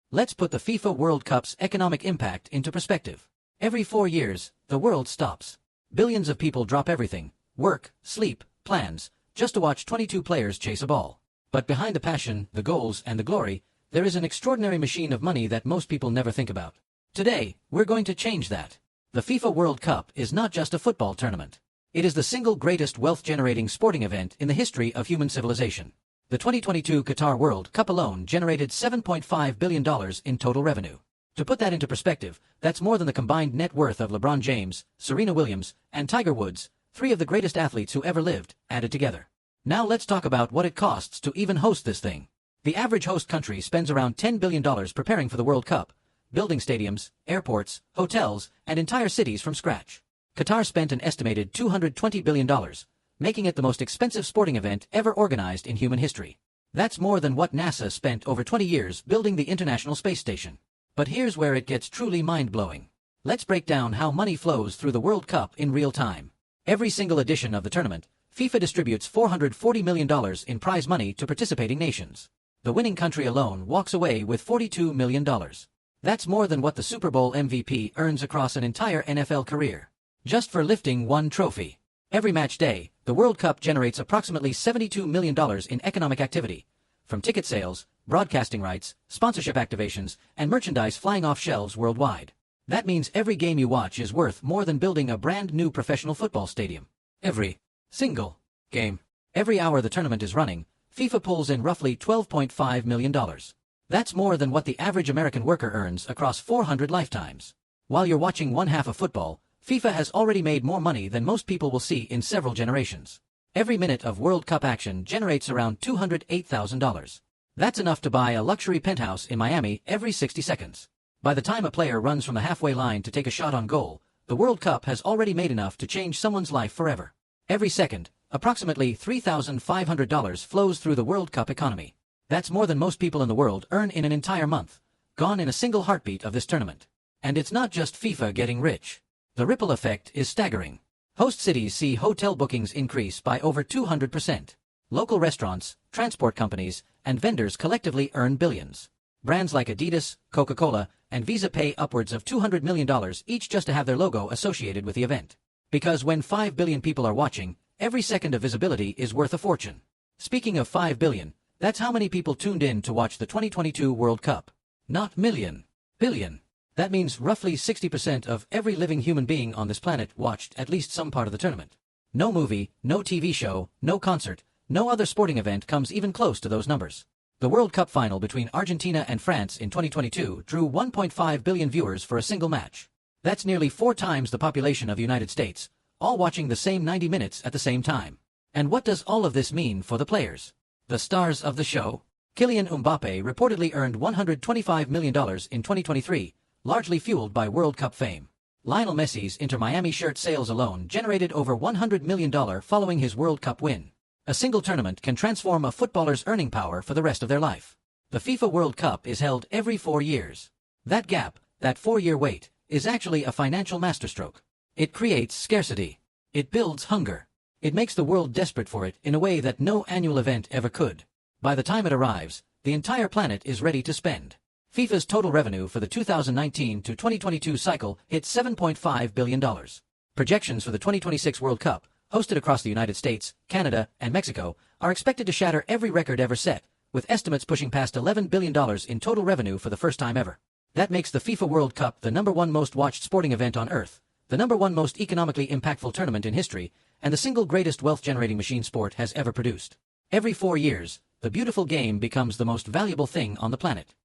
Let's put the FIFA World Cup's economic impact into perspective. Every 4 years, the world stops. Billions of people drop everything, work, sleep, plans, just to watch 22 players chase a ball. But behind the passion, the goals, and the glory, there is an extraordinary machine of money that most people never think about. Today, we're going to change that. The FIFA World Cup is not just a football tournament. It is the single greatest wealth-generating sporting event in the history of human civilization. The 2022 Qatar World Cup alone generated $7.5 billion in total revenue. To put that into perspective, that's more than the combined net worth of LeBron James, Serena Williams, and Tiger Woods, 3 of the greatest athletes who ever lived, added together. Now let's talk about what it costs to even host this thing. The average host country spends around $10 billion preparing for the World Cup, building stadiums, airports, hotels, and entire cities from scratch. Qatar spent an estimated $220 billion, making it the most expensive sporting event ever organized in human history. That's more than what NASA spent over 20 years building the International Space Station. But here's where it gets truly mind-blowing. Let's break down how money flows through the World Cup in real time. Every single edition of the tournament, FIFA distributes $440 million in prize money to participating nations. The winning country alone walks away with $42 million. That's more than what the Super Bowl MVP earns across an entire NFL career, just for lifting one trophy. Every match day, the World Cup generates approximately $72 million in economic activity, from ticket sales, broadcasting rights, sponsorship activations, and merchandise flying off shelves worldwide. That means every game you watch is worth more than building a brand new professional football stadium. Every single game. Every hour the tournament is running, FIFA pulls in roughly $12.5 million. That's more than what the average American worker earns across 400 lifetimes. While you're watching one half of football, FIFA has already made more money than most people will see in several generations. Every minute of World Cup action generates around $208,000. That's enough to buy a luxury penthouse in Miami every 60 seconds. By the time a player runs from the halfway line to take a shot on goal, the World Cup has already made enough to change someone's life forever. Every second, approximately $3,500 flows through the World Cup economy. That's more than most people in the world earn in an entire month, gone in a single heartbeat of this tournament. And it's not just FIFA getting rich. The ripple effect is staggering. Host cities see hotel bookings increase by over 200%. Local restaurants, transport companies, and vendors collectively earn billions. Brands like Adidas, Coca-Cola, and Visa pay upwards of $200 million each just to have their logo associated with the event. Because when 5 billion people are watching, every second of visibility is worth a fortune. Speaking of 5 billion, that's how many people tuned in to watch the 2022 World Cup. Not million. Billion. That means roughly 60% of every living human being on this planet watched at least some part of the tournament. No movie, no TV show, no concert, no other sporting event comes even close to those numbers. The World Cup final between Argentina and France in 2022 drew 1.5 billion viewers for a single match. That's nearly 4 times the population of the United States, all watching the same 90 minutes at the same time. And what does all of this mean for the players? The stars of the show? Kylian Mbappe reportedly earned $125 million in 2023, largely fueled by World Cup fame. Lionel Messi's Inter Miami shirt sales alone generated over $100 million following his World Cup win. A single tournament can transform a footballer's earning power for the rest of their life. The FIFA World Cup is held every 4 years. That gap, that 4-year wait, is actually a financial masterstroke. It creates scarcity. It builds hunger. It makes the world desperate for it in a way that no annual event ever could. By the time it arrives, the entire planet is ready to spend. FIFA's total revenue for the 2019 to 2022 cycle hit $7.5 billion. Projections for the 2026 World Cup, hosted across the United States, Canada, and Mexico, are expected to shatter every record ever set, with estimates pushing past $11 billion in total revenue for the first time ever. That makes the FIFA World Cup the #1 most watched sporting event on Earth, the #1 most economically impactful tournament in history, and the single greatest wealth-generating machine sport has ever produced. Every 4 years, the beautiful game becomes the most valuable thing on the planet.